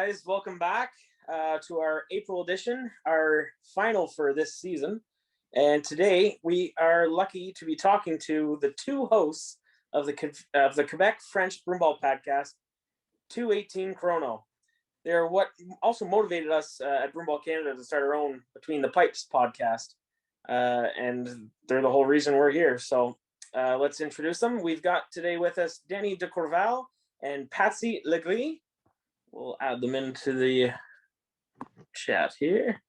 guys, welcome back to our April edition, our final for this season. And today we are lucky to be talking to the two hosts of the Quebec French Broomball podcast, 218 Chrono. They're what also motivated us at Broomball Canada to start our own Between the Pipes podcast. And they're the whole reason we're here. So let's introduce them. We've got today with us Danny de Courval and Patsy Legris. We'll add them into the chat here.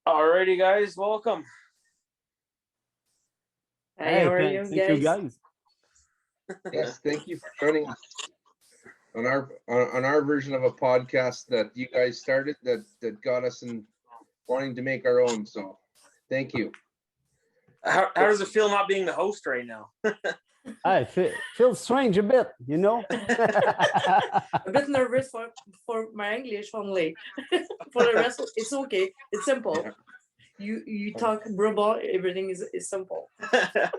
Alrighty, guys, welcome. Hey, how are you Thank you, guys. Yes, thank you for joining us on our version of a podcast that you guys started that got us in wanting to make our own. So thank you. How does it feel not being the host right now? I feel strange a bit, you know. A bit nervous for my English only. For the rest, it's okay. It's simple. You talk Broomball, everything is simple.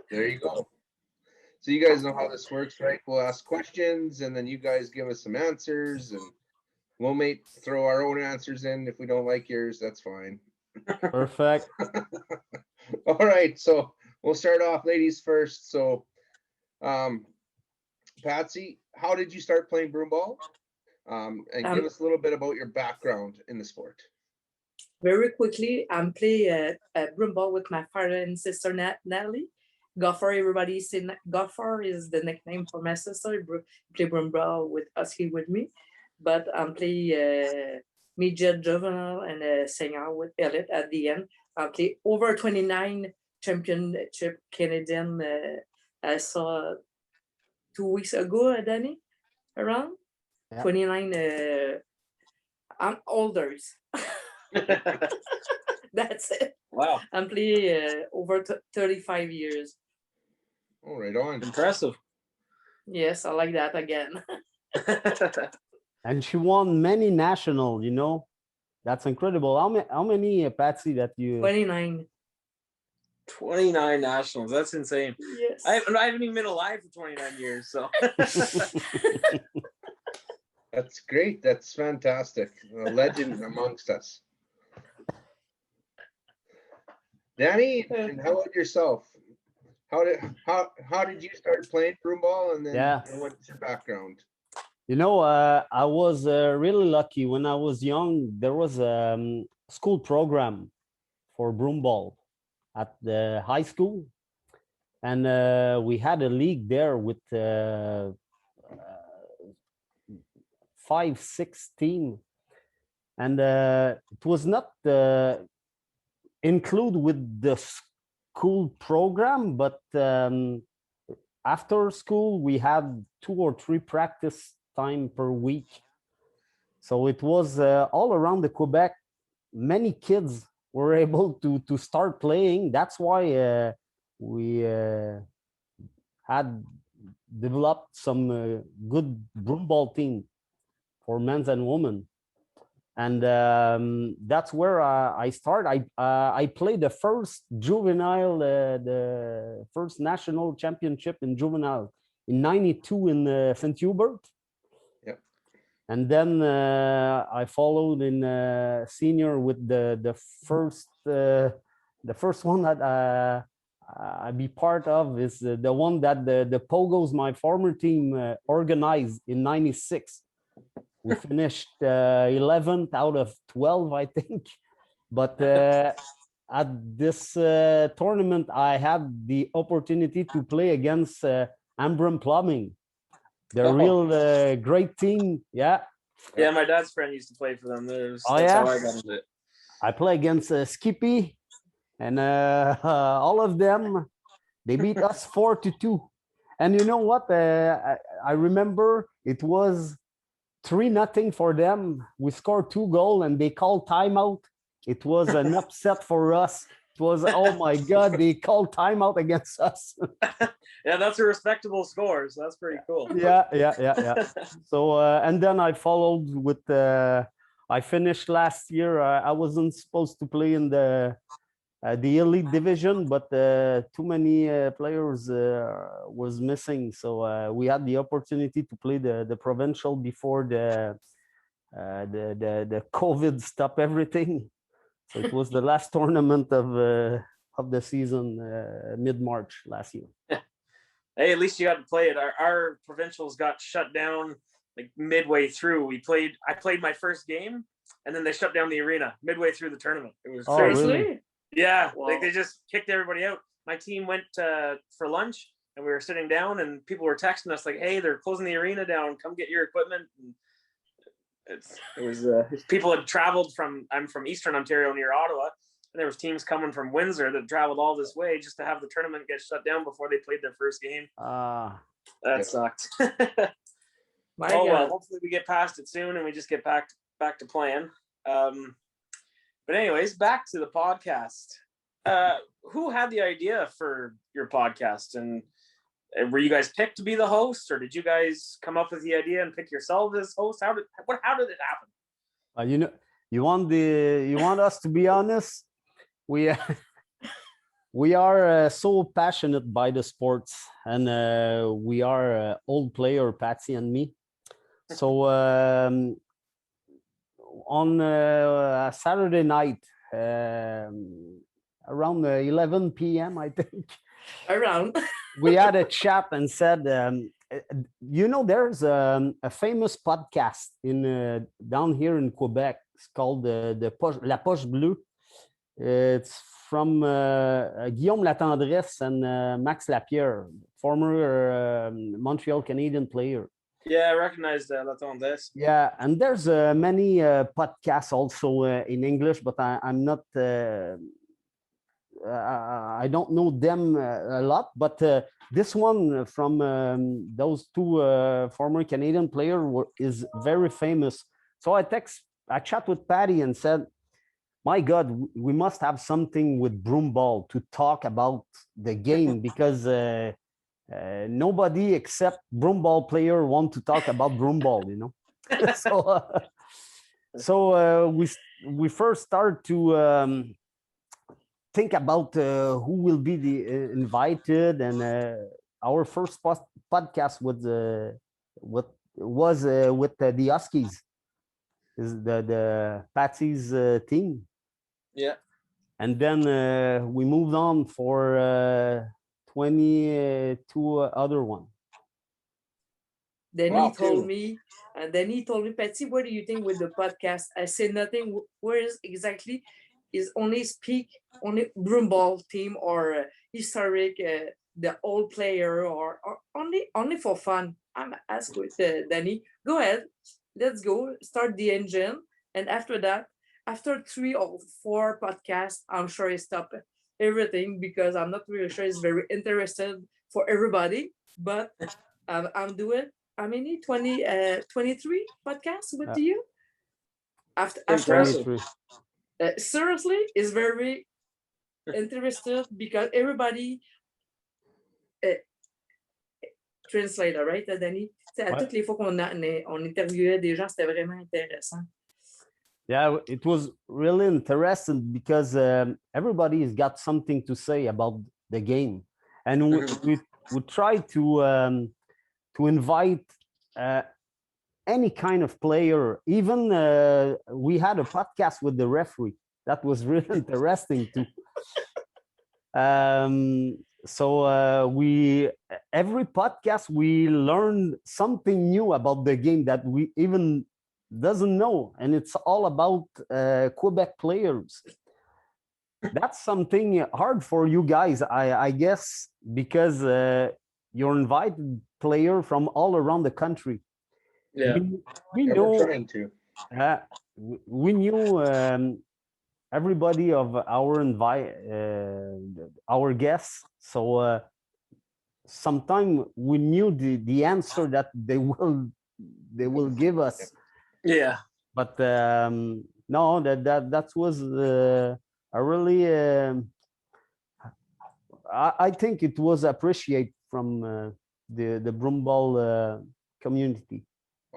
There you go. So you guys know how this works, right? We'll ask questions and then you guys give us some answers and we'll throw our own answers in. If we don't like yours, that's fine. Perfect. All right, so we'll start off ladies first. So Patsy, how did you start playing Broomball? And give us a little bit about your background in the sport. Very quickly, I'm playing Broomball with my father and sister Natalie. Gopher, everybody say Gopher is the nickname for my sister. Play Broomball with us here with me. But I'm playing midget, juvenile, and senior with Elite at the end. I play over 29 championship Canadian. I saw 2 weeks ago, Danny, around 29. I'm older. That's it. Wow. I'm playing over 35 years. Oh, right on. Impressive. Yes, I like that again. And she won many national, you know. That's incredible. How many, Patsy, that you... 29. 29 nationals. That's insane. Yes. I haven't even been alive for 29 years, so. That's great. That's fantastic. A legend amongst us. Danny, and how about yourself? How did you start playing Broomball, and then what's your background? You know, I was really lucky. When I was young, there was a school program for Broomball at the high school. And we had a league there with 5-6 teams. And it was not included with the school program, but after school, we had 2 or 3 practice time per week. So it was all around the Quebec. Many kids were able to start playing. That's why we had developed some good Broomball team for men's and women. And that's where I started. I played the first juvenile, the first national championship in juvenile in '92 in St. Hubert. And then I followed in senior with the first one that I be part of is the one that the Pogos, my former team, organized in '96. We finished 11th out of 12, I think. But at this tournament, I had the opportunity to play against Ambram Plumbing. They're a real great team. Yeah. Yeah, my dad's friend used to play for them. That's how I got into it. I play against Skippy, and all of them, they beat us 4-2. And you know what? I remember it was 3-0 for them. We scored 2 goals, and they called timeout. It was an upset for us. It was, oh my God, they called timeout against us. Yeah, that's a respectable score, so that's pretty cool. Yeah. So, and then I followed with, I finished last year. I wasn't supposed to play in the the elite division, but too many players was missing. So we had the opportunity to play the provincial before the COVID stopped everything. So it was the last tournament of the season, mid-March last year. Hey, at least you got to play it. Our provincials got shut down like midway through. I played my first game, and then they shut down the arena midway through the tournament. It was crazy. Seriously? Yeah, Wow. like they just kicked everybody out. My team went for lunch, and we were sitting down, and people were texting us like, "Hey, they're closing the arena down. Come get your equipment." And it was people had traveled from. I'm from Eastern Ontario near Ottawa, and there was teams coming from Windsor that traveled all this way just to have the tournament get shut down before they played their first game. That sucked. My well, God. hopefully we get past it soon and we just get back to playing. But anyways, back to the podcast. Who had the idea for your podcast, and were you guys picked to be the host, or did you guys come up with the idea and pick yourself as host? How did it happen? You want us to be honest? We we are so passionate by the sports, and we are old player, Patsy and me. So on Saturday night, around 11 p.m., I think, Around. we had a chat and said, there's a famous podcast in down here in Quebec. It's called La Poche Bleue. It's from Guillaume Latendresse and Max Lapierre, former Montreal Canadian player. Yeah, I recognize Latendresse. Yeah, and there's many podcasts also in English, but I'm not. I don't know them a lot, but this one from those two former Canadian players is very famous. So I chat with Patty and said, my God, we must have something with Broomball to talk about the game, because nobody except Broomball player want to talk about Broomball, So we first start to think about who will be the invited, and our first podcast was with the Huskies, is the Patsy's team. Yeah. And then we moved on for 22 other one. Then he told me, Patsy, what do you think with the podcast? I said nothing. Where is exactly? Is only Broomball team or historic, the old player, or only for fun? I'm asked with Danny. Go ahead, let's go start the engine, and after that, after 3 or 4 podcasts, I'm sure he stopped everything, because I'm not really sure it's very interested for everybody. But I'm doing how many 23 podcasts with you after. Seriously, it's very interested, because everybody translator, right, Danny? À toutes les fois qu'on interviewait des gens, c'était vraiment intéressant. Yeah, it was really interesting, because everybody has got something to say about the game, and we try to invite any kind of player. Even we had a podcast with the referee. That was really interesting too. So every podcast we learned something new about the game that we even doesn't know, and it's all about Quebec players. That's something hard for you guys, I guess, because you're invited player from all around the country. Yeah, we know. We're trying to. We knew everybody of our guests, so sometimes we knew the answer that they will give us. Yeah, but no, that was a really I think it was appreciated from the Broomball community.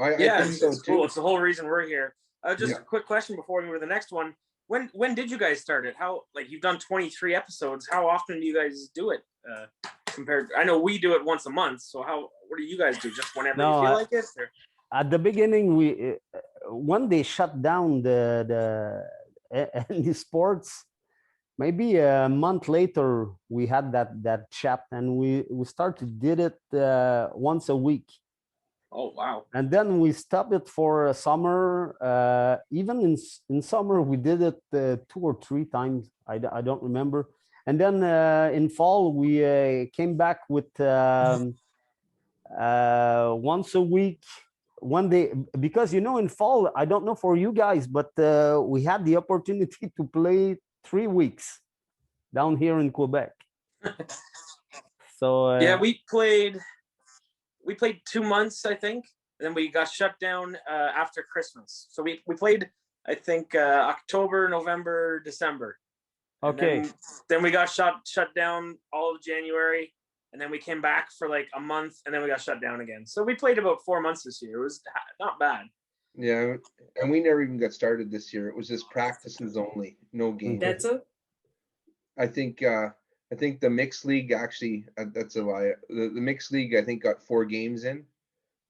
I think so it's too. cool. It's the whole reason we're here. Just a quick question before we move to the next one. when did you guys start it? How, like, you've done 23 episodes. How often do you guys do it? Compared, I know we do it once a month. So what do you guys do? Just whenever you feel like it? Or? At the beginning, when they shut down the any sports, maybe a month later we had that chat, and we did it once a week. Oh wow! And then we stopped it for summer. Even in summer we did it 2 or 3 times. I don't remember. And then in fall we came back with once a week, one day, because in fall, I don't know for you guys, but we had the opportunity to play 3 weeks down here in Quebec. So yeah, we played 2 months, I think, and then we got shut down after Christmas. So we played, I think, October, November, December. Okay. Then we got shut down all of January, and then we came back for like a month, and then we got shut down again. So we played about 4 months this year. It was not bad. Yeah, and we never even got started this year. It was just practices only, no games. That's it. I think the mixed league actually, that's a lie. The mixed league, I think, got 4 games in,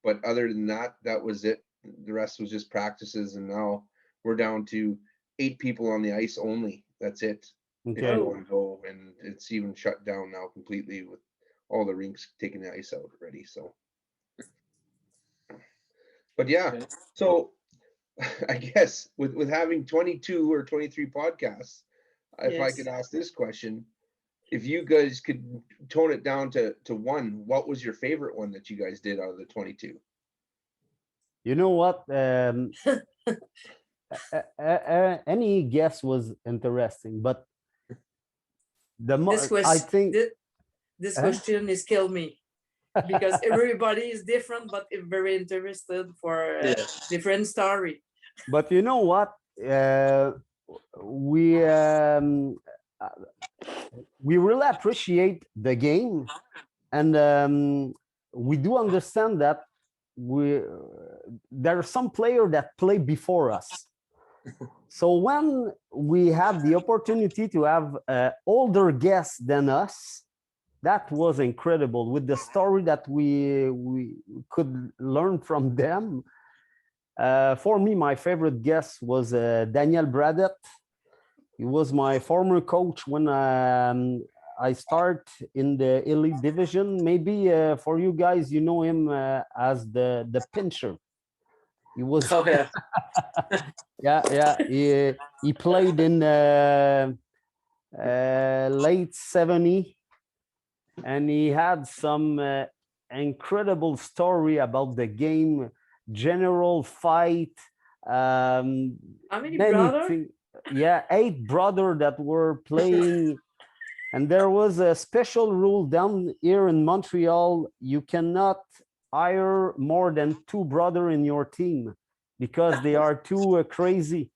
but other than that, that was it. The rest was just practices, and now we're down to 8 people on the ice only. That's it. Okay. If you want to go, and it's even shut down now completely with all the rinks taking the ice out already. So, but yeah, Okay. so I guess with having 22 or 23 podcasts, if I Yes. could ask this question, if you guys could tone it down to one, what was your favorite one that you guys did out of the 22? You know what? Any guess was interesting, but This I think this question is kill me because everybody is different, but very interested for a different story. But you know what? We really appreciate the game, and we do understand that there are some players that play before us. So when we had the opportunity to have older guests than us, that was incredible with the story that we could learn from them. For me, my favorite guest was Daniel Bradett. He was my former coach when I start in the elite division. Maybe for you guys, you know him as the pincher. He was yeah. He played in late 70, and he had some incredible story about the game, general fight. How many brothers? Yeah, 8 brothers that were playing. And there was a special rule down here in Montreal. You cannot hire more than 2 brothers in your team because they are too crazy.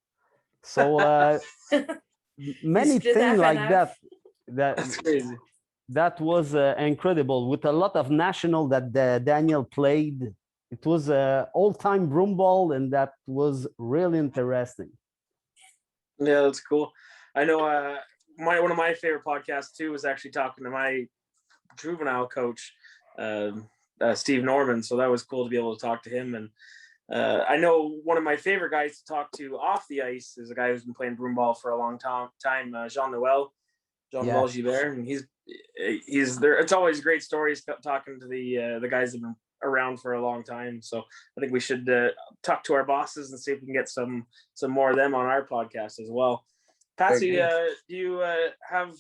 So many things like that. That's crazy. That was incredible, with a lot of national that Daniel played. It was all-time Broomball, and that was really interesting. Yeah, that's cool. I know one of my favorite podcasts too was actually talking to my juvenile coach, Steve Norman. So that was cool to be able to talk to him. And I know one of my favorite guys to talk to off the ice is a guy who's been playing broomball for a long time, Jean-Noel Gilbert, and he's there. It's always great stories talking to the guys that have been around for a long time. So I think we should talk to our bosses and see if we can get some more of them on our podcast as well. Patsy, do you have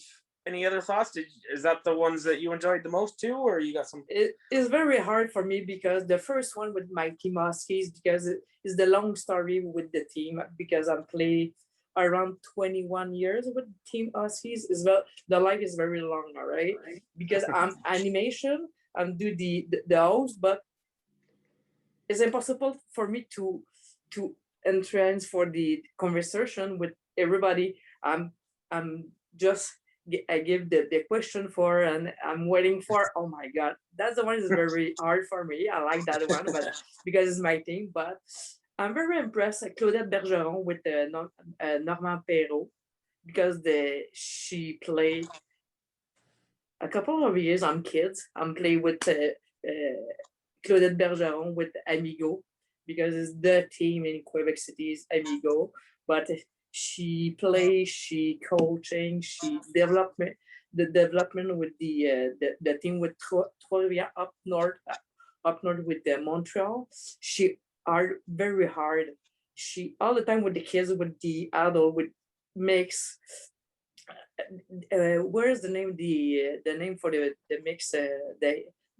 any other thoughts? Is that the ones that you enjoyed the most too, or you got some? It is very hard for me because the first one with my team Huskies, because it is the long story with the team, because I'm playing around 21 years with Team Huskies. Is the life is very long, all right? Because I'm animation, I'm do the host, but it's impossible for me to entrance for the conversation with everybody. I'm just I give the question for, and I'm waiting for. Oh my god, that's the one is very hard for me. I like that one, but because it's my thing. But I'm very impressed with Claudette Bergeron with Normand Perrault because she played a couple of years on kids. I'm playing with Claudette Bergeron with Amigo because it's the team in Quebec City is Amigo. But she plays, she coaching, she development with the team with Trois-Rivières up north with Montreal. She are very hard. She all the time with the kids, with the adult, with mix. Where's the name? The name for the mix?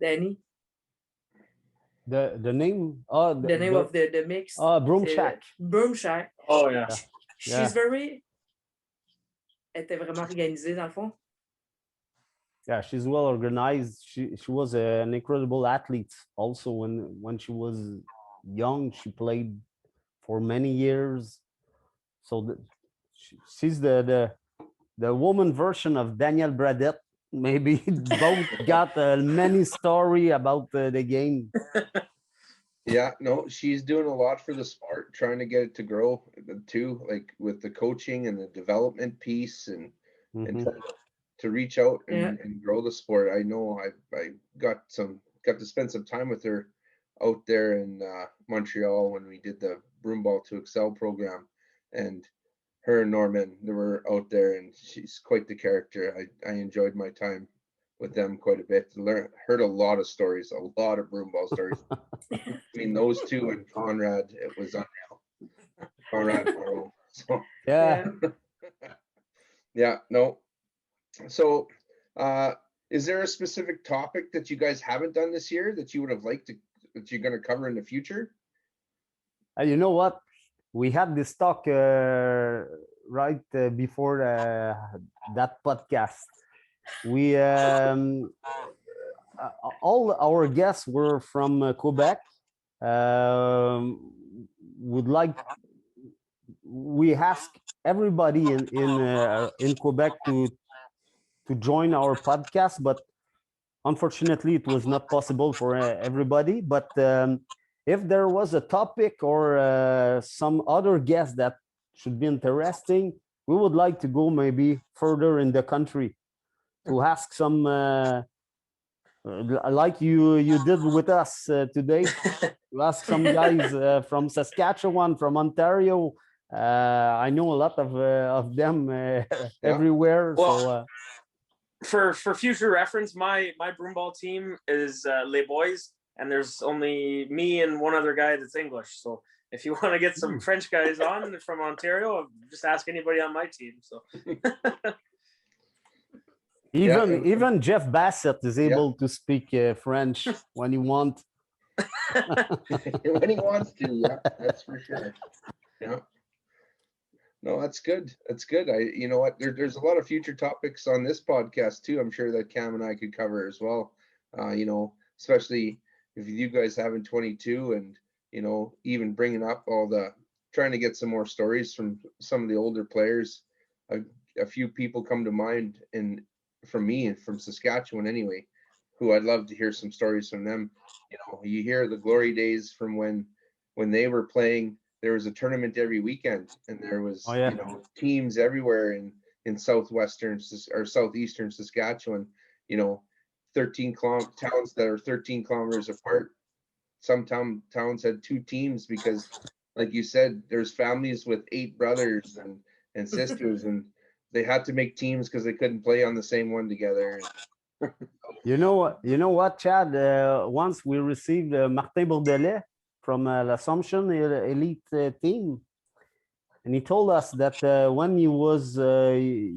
Danny. The name? The name of the mix. Broom Shack. Broom Shack. Oh yeah. She's very. Elle était vraiment organisée dans le fond. Yeah, she's well organized. She was an incredible athlete. Also, when she was young, she played for many years. So she's the woman version of Danielle Bradette. Maybe both got many story about the game. Yeah, no, she's doing a lot for the sport, trying to get it to grow too, like with the coaching and the development piece and trying to reach out and grow the sport. I know I got to spend some time with her out there in Montreal when we did the Broomball to Excel program, and her and Norman, they were out there, and she's quite the character. I enjoyed my time with them quite a bit. Heard a lot of stories, a lot of Broomball stories. Between those two and Conrad, it was unreal. Conrad Morrow. So Yeah. yeah, no. So is there a specific topic that you guys haven't done this year that you would have liked that you're going to cover in the future? You know what? We had this talk right before that podcast. We all our guests were from Quebec. We ask everybody in Quebec to join our podcast, but unfortunately it was not possible for everybody. But if there was a topic or some other guest that should be interesting, we would like to go maybe further in the country to ask some like you did with us today, to ask some guys from Saskatchewan, from Ontario. I know a lot of them everywhere. Well, so for future reference, my Broomball team is Les Boys, and there's only me and one other guy that's English. So if you want to get some French guys on from Ontario, just ask anybody on my team. So even Jeff Bassett is able to speak French when he wants. When he wants to, yeah, that's for sure. Yeah. No, that's good. That's good. You know what? There's a lot of future topics on this podcast too. I'm sure that Cam and I could cover as well. You know, especially if you guys having 22 and, you know, even bringing up trying to get some more stories from some of the older players. A few people come to mind from me and from Saskatchewan anyway, who I'd love to hear some stories from them. You know, you hear the glory days from when they were playing. There was a tournament every weekend, and there was you know, teams everywhere in southwestern or southeastern Saskatchewan. You know, 13 towns that are 13 kilometers apart. Some towns had 2 teams because, like you said, there's families with 8 brothers and sisters, and they had to make teams because they couldn't play on the same one together. You know what, Chad? Once we received Martin Bourdelet from l'Assomption elite team, and he told us that when he was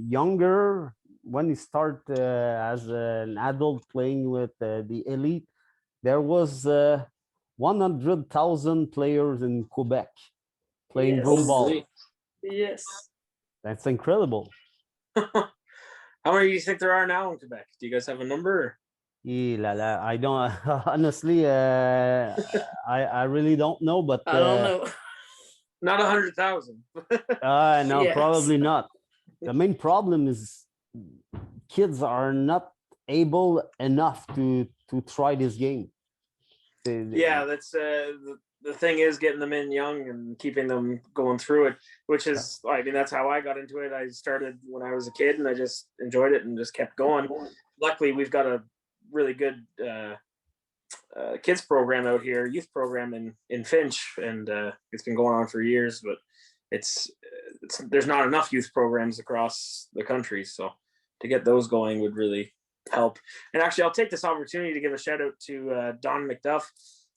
younger, when he started as an adult playing with the elite, there was 100,000 players in Quebec playing Broomball. Yes. That's incredible. How many do you think there are now in Quebec? Do you guys have a number? I don't honestly. I really don't know, but I don't know. Not 100,000. No, Yes. probably not. The main problem is kids are not able enough to try this game. Yeah, that's the thing is getting them in young and keeping them going through it, which is, I mean, that's how I got into it. I started when I was a kid and I just enjoyed it and just kept going. Luckily, we've got a really good kids program out here, youth program in Finch, and it's been going on for years, but it's there's not enough youth programs across the country, so to get those going would really help. And actually, I'll take this opportunity to give a shout out to Don McDuff,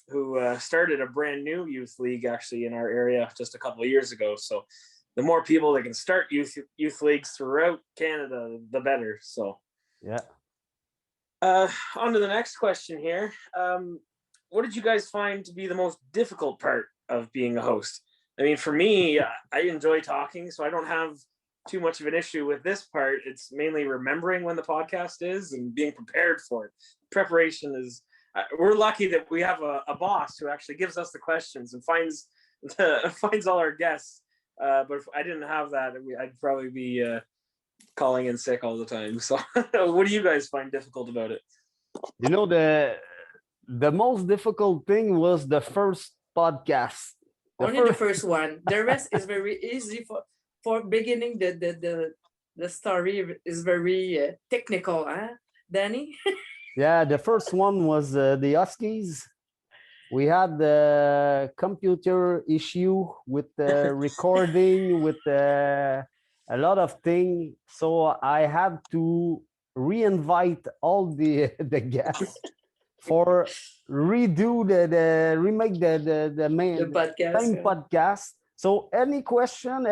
who started a brand new youth league actually in our area just a couple of years ago. So the more people that can start youth leagues throughout Canada, the better. So yeah. On to the next question here. What did you guys find to be the most difficult part of being a host? I mean, for me, I enjoy talking, so I don't have too much of an issue with this part. It's mainly remembering when the podcast is and being prepared for it. Preparation is, we're lucky that we have a boss who actually gives us the questions and finds all our guests. But if I didn't have that, I'd probably be calling in sick all the time. So what do you guys find difficult about it? You know, the most difficult thing was the first podcast. Only the first one. The rest is very easy for beginning. The story is very technical, huh, Danny? Yeah, the first one was the Huskies. We had the computer issue with the recording, with a lot of things. So I had to re-invite all the guests for remake the main The podcast. same podcast. So every question,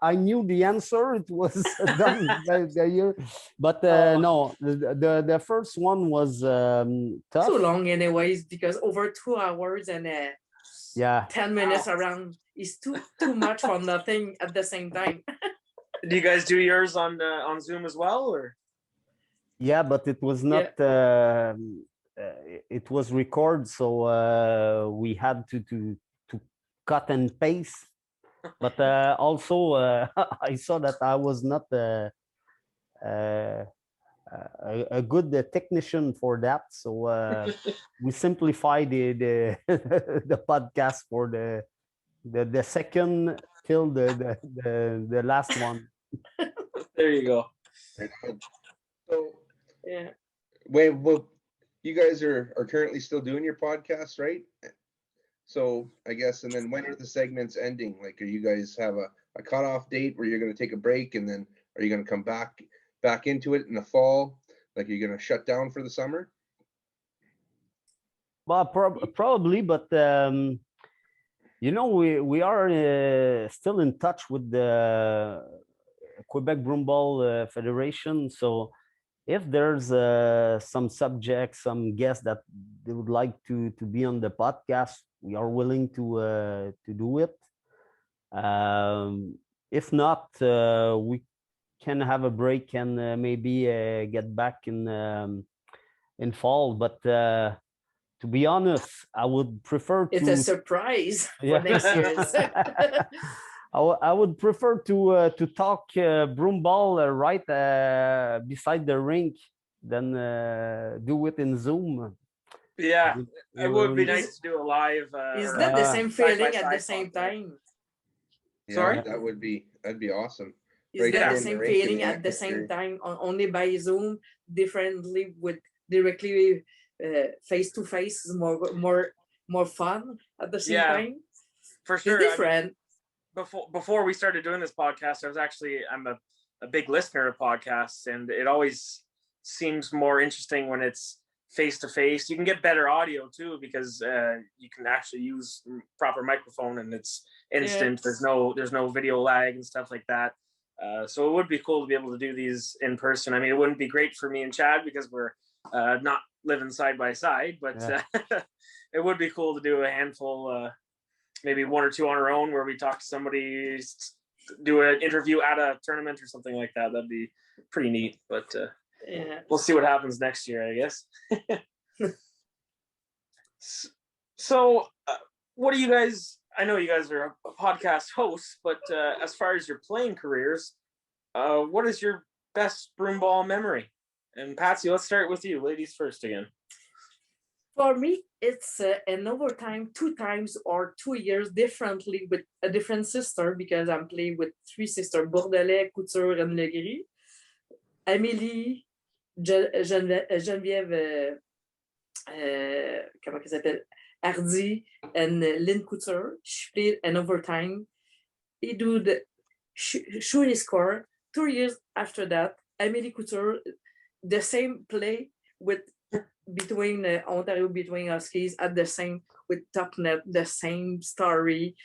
I knew the answer. It was done the year, but no, the first one was tough. So long, anyways, because over 2 hours and yeah, 10 minutes around is too much for nothing at the same time. Do you guys do yours on Zoom as well, or? Yeah, but it was not. It was record, so we had to cut and paste. But also, I saw that I was not a good technician for that, so we simplified the the podcast for the second till the last one. There you go. So Yeah. wait, well, you guys are currently still doing your podcast, right? So I guess, and then when are the segments ending? Like, are you guys have a cutoff date where you're going to take a break, and then are you going to come back into it in the fall? Like, you're going to shut down for the summer? Well, probably, but you know, we are still in touch with the Quebec Broomball Federation. So if there's some subjects, some guests that they would like to be on the podcast, we are willing to do it. If not, we can have a break and maybe get back in fall. But to be honest, I would prefer to. It's a surprise Yeah. for next year's. I would prefer to talk broomball right beside the rink than do it in Zoom. Yeah, it would be nice to do a live. Is that the same feeling at the side-by-side same podcast. time? Yeah, Sorry? that'd be awesome. Is Right that there the in the same rink in feeling the at the same atmosphere. time, only by Zoom, differently with directly face to face is more fun at the same Yeah, time? For It's sure. I mean, different. before we started doing this podcast, I'm a big listener of podcasts, and it always seems more interesting when it's face to face. You can get better audio too because you can actually use proper microphone and it's instant. Yeah. There's no video lag and stuff like that. So it would be cool to be able to do these in person. I mean, it wouldn't be great for me and Chad because we're not living side by side, but it would be cool to do a handful, maybe one or two on our own where we talk to somebody, do an interview at a tournament or something like that. That'd be pretty neat, but we'll see what happens next year, I guess. So what do you guys, I know you guys are a podcast hosts, but as far as your playing careers, what is your best broomball memory? And Patsy, let's start with you. Ladies first again. For me, it's an overtime 2 times or 2 years differently with a different sister because I'm playing with 3 sisters, Bourdelais, Couture, and Legris. Amélie, Geneviève, comment elle s'appelle? Hardy, and Lynn Couture. She played an overtime. He do the shooting score. 2 years after that, Amélie Couture, the same play with between Ontario, between Huskies at the same with top net, the same story.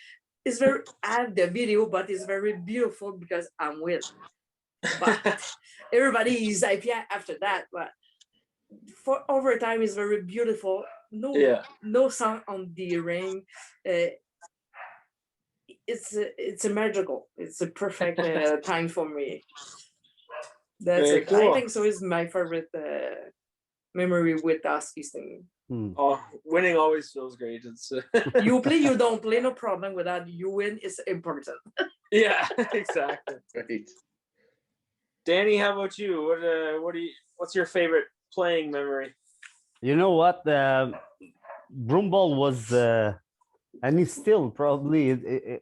It's very, I have the video, but it's very beautiful because I'm with. But everybody is happy after that. But for overtime is very beautiful. No sound on the ring. It's a magical. It's a perfect time for me. That's Very it. cool. I think so. Is my favorite memory with Huskies thing. Oh, winning always feels great. It's You play, you don't play, no problem with that. You win is important. yeah, exactly. Right. Danny, how about you? What's your favorite playing memory? You know what? Broomball was, and it's still probably,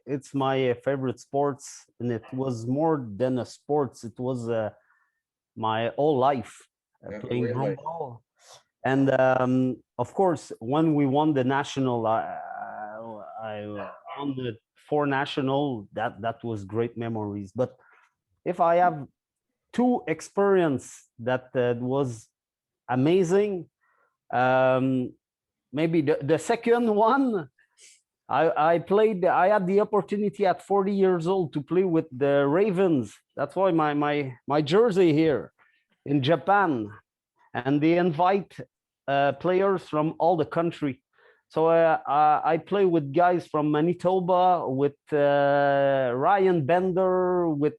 it's my favorite sports. And it was more than a sports. It was my whole life playing way of life. Broomball. And of course, when we won the national, I won the 4 national. That was great memories. But if I have 2 experience that was amazing, maybe the second one, I had the opportunity at 40 years old to play with the Ravens. That's why my jersey here in Japan, and they invite players from all the country. So I play with guys from Manitoba, with Ryan Bender, with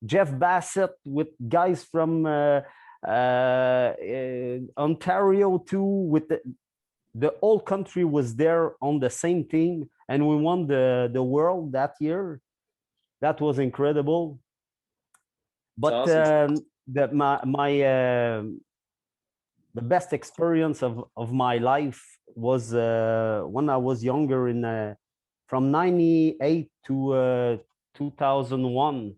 Jeff Bassett, with guys from Ontario too. With the whole country was there on the same team, and we won the world that year. That was incredible. But Awesome. the best experience of my life was when I was younger, from 98 to 2001.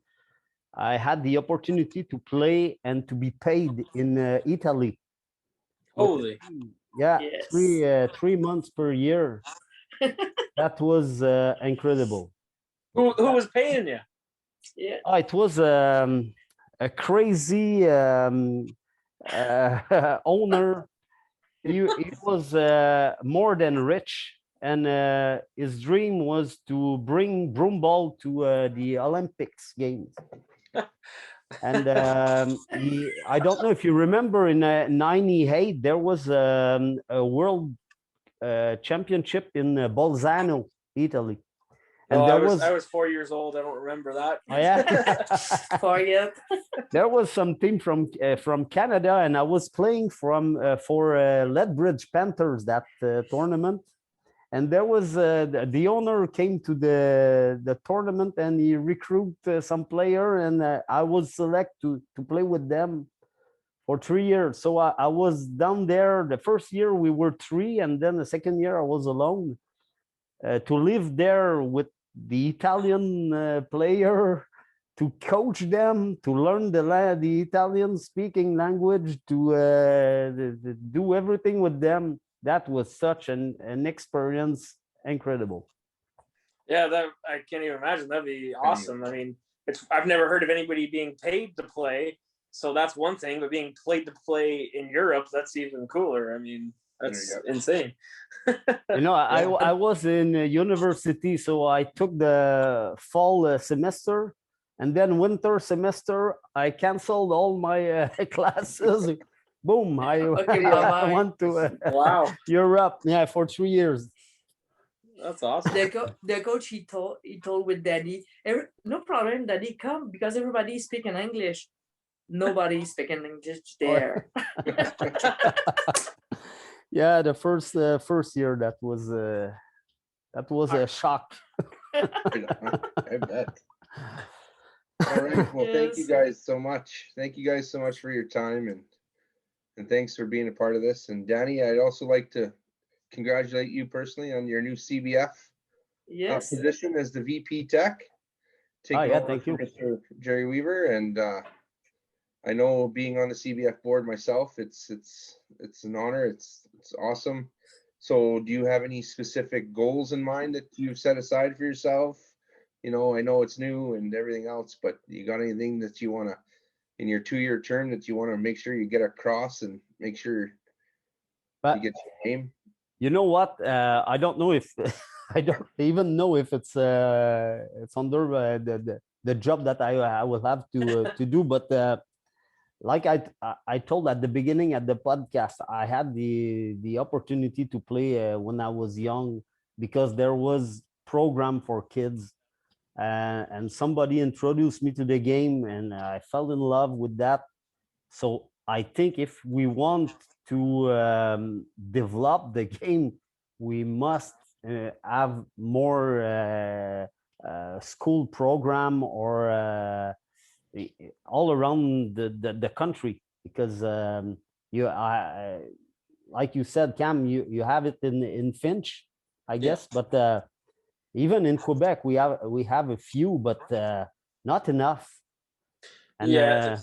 I had the opportunity to play and to be paid in Italy. Holy. Yeah, Yes. 3 months per year. That was incredible. Who was paying you? Yeah. It was a crazy owner. He was more than rich, and his dream was to bring Broomball to the Olympics games. And I don't know if you remember, in '98 there was a world championship in Bolzano, Italy. And I was 4 years old. I don't remember that. Oh, yeah. Forget. There was some team from Canada, and I was playing for Lethbridge Panthers that tournament. And there was the owner came to the tournament, and he recruited some player, and I was selected to play with them for 3 years. So I was down there. The first year we were 3, and then the second year I was alone to live there with the Italian player, to coach them, to learn the Italian speaking language, to do everything with them. That was such an experience, incredible. Yeah, I can't even imagine. That'd be awesome. I mean, I've never heard of anybody being paid to play, so that's one thing. But being paid to play in Europe, that's even cooler. I mean, that's insane. You know, I was in university, so I took the fall semester, and then winter semester I canceled all my classes. Boom! I went to Wow. Europe. Yeah, for 3 years. That's awesome. The coach he told with Daddy, no problem, Daddy, come, because everybody is speaking English. Nobody is speaking English there. Yeah, the first year that was a shock. I bet. All right. Well, thank you guys so much. Thank you guys so much for your time, and and thanks for being a part of this. And Danny, I'd also like to congratulate you personally on your new CBF Yes. position as the VP Tech. Taking over thank from you. Mr. Jerry Weaver, and I know being on the CBF board myself, it's an honor. It's awesome. So, do you have any specific goals in mind that you've set aside for yourself? I know it's new and everything else, but you got anything that you want to, in your 2-year term, that you want to make sure you get across and make sure But you get your name? you know what? I don't know if I don't even know if it's under the job that I will have to do. But like I told at the beginning at the podcast, I had the opportunity to play when I was young because there was program for kids, and somebody introduced me to the game, and I fell in love with that. So I think if we want to develop the game, we must have more school program or all around the country, because like you said, Cam, you have it in Finch, I guess, but even in Quebec we have a few, but not enough. And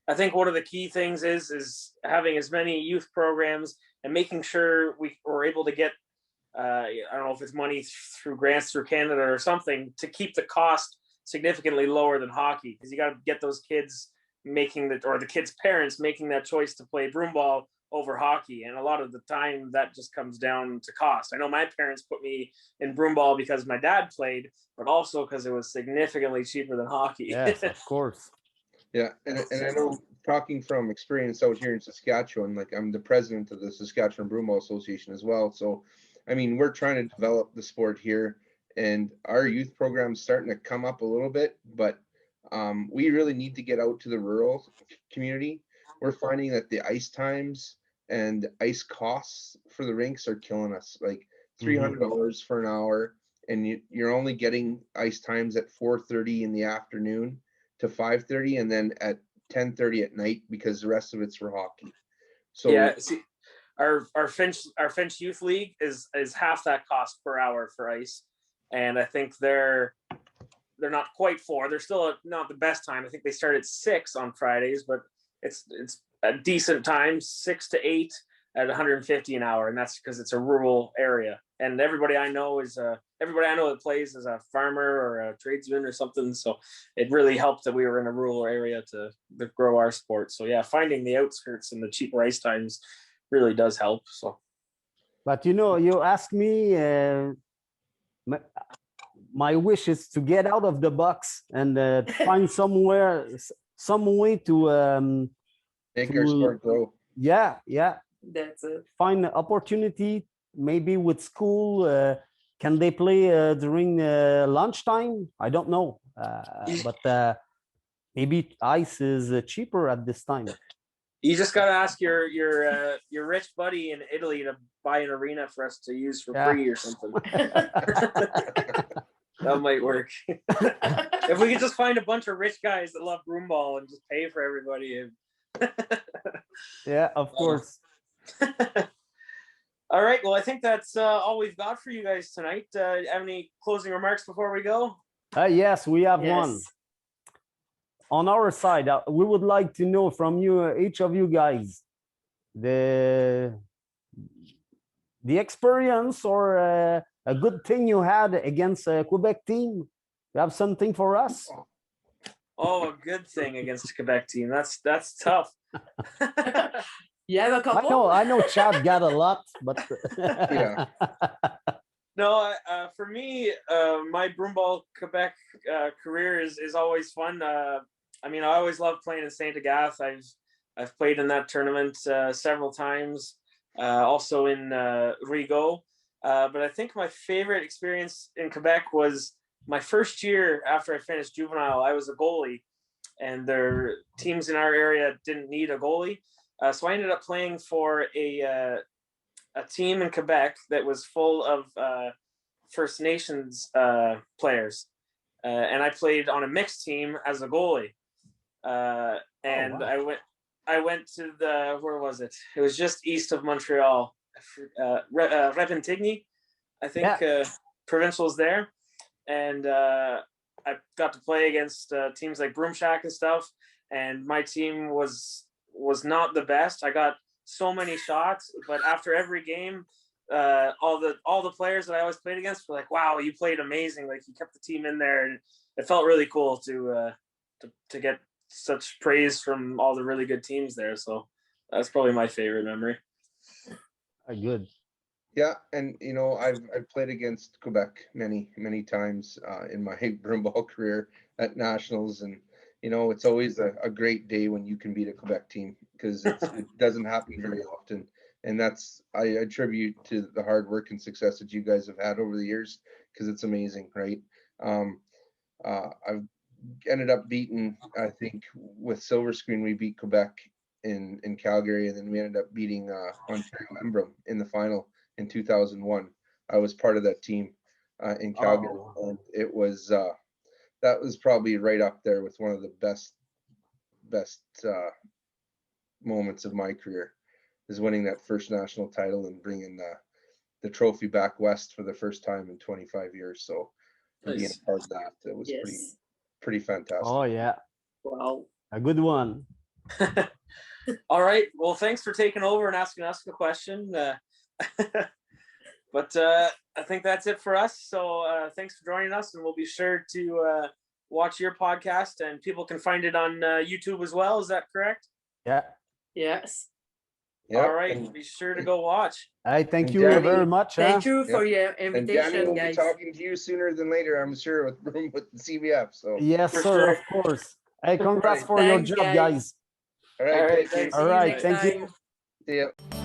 I think one of the key things is having as many youth programs and making sure we're able to get I don't know if it's money through grants through Canada or something to keep the cost significantly lower than hockey, because you got to get those kids the kids' parents making that choice to play broomball over hockey, and a lot of the time that just comes down to cost. I know my parents put me in broomball because my dad played, but also because it was significantly cheaper than hockey. yes, of course. Yeah, and I know, talking from experience out here in Saskatchewan, like I'm the president of the Saskatchewan Broomball Association as well. So, I mean, we're trying to develop the sport here, and our youth program's starting to come up a little bit, but we really need to get out to the rural community. We're finding that the ice times and ice costs for the rinks are killing us. Like $300 for an hour, and you're only getting ice times at 4:30 in the afternoon to 5:30, and then at 10:30 at night, because the rest of it's for hockey. So yeah, see, our Finch Youth League is half that cost per hour for ice, and I think they're not quite 4. They're still not the best time. I think they start at 6 on Fridays, but it's a decent time, 6 to 8 at 150 an hour, and that's because it's a rural area. And everybody I know that plays is a farmer or a tradesman or something. So it really helped that we were in a rural area to grow our sport. So yeah, finding the outskirts and the cheaper ice times really does help. So, but you ask me, my wish is to get out of the box and find some way to make our sport grow. Yeah, That's it. find opportunity, maybe with school. Can they play during lunchtime? I don't know, but maybe ice is cheaper at this time. You just got to ask your rich buddy in Italy to buy an arena for us to use for free or something. That might work. If we could just find a bunch of rich guys that love broomball and just pay for everybody. Yeah, of course. All right. Well, I think that's all we've got for you guys tonight. Have any closing remarks before we go? Yes, we have one. On our side, we would like to know from you, each of you guys, the experience or a good thing you had against a Quebec team. You have something for us? Oh, a good thing against the Quebec team. That's tough. You have a couple? I know Chad got a lot, but Yeah. No, for me, my broomball Quebec career is always fun. I mean, I always love playing in Saint Agathe. I've played in that tournament several times, also in Rigaud. But I think my favorite experience in Quebec was my first year after I finished juvenile. I was a goalie, and their teams in our area didn't need a goalie. So I ended up playing for a team in Quebec that was full of First Nations players. And I played on a mixed team as a goalie. And wow. I went to where was it? It was just east of Montreal, Repentigny, I think. Provincials there, and I got to play against teams like Broomshack and stuff. And my team was not the best. I got so many shots, but after every game, all the players that I always played against were like, "Wow, you played amazing! Like you kept the team in there," and it felt really cool to get such praise from all the really good teams there. So that's probably my favorite memory. Good. Yeah, and I've played against Quebec many times in my broomball career at nationals, and it's always a great day when you can beat a Quebec team, because it doesn't happen very often, and I attribute to the hard work and success that you guys have had over the years, because it's amazing, right? I've ended up beating, I think with Silver Screen we beat Quebec in Calgary, and then we ended up beating Ontario Embrum in the final in 2001. I was part of that team in Calgary, and it was that was probably right up there with one of the best moments of my career, is winning that first national title and bringing the trophy back west for the first time in 25 years. So being a part of that, it was pretty fantastic. Oh yeah. Wow. A good one. All right. Well, thanks for taking over and asking us a question. But I think that's it for us. So thanks for joining us, and we'll be sure to watch your podcast, and people can find it on YouTube as well. Is that correct? Yeah. Yes. Yep. All right. Be sure to go watch. Thank you Danny, very much. Thank you for your And invitation, Danny will guys. be talking to you sooner than later, I'm sure, with the CBF. So Yes, For sir. sure. Of course. Hey, congrats Right. for your Thanks, job, guys. guys. all right, All right, thank you. thanks. All right. See you Thank next you. time. See ya.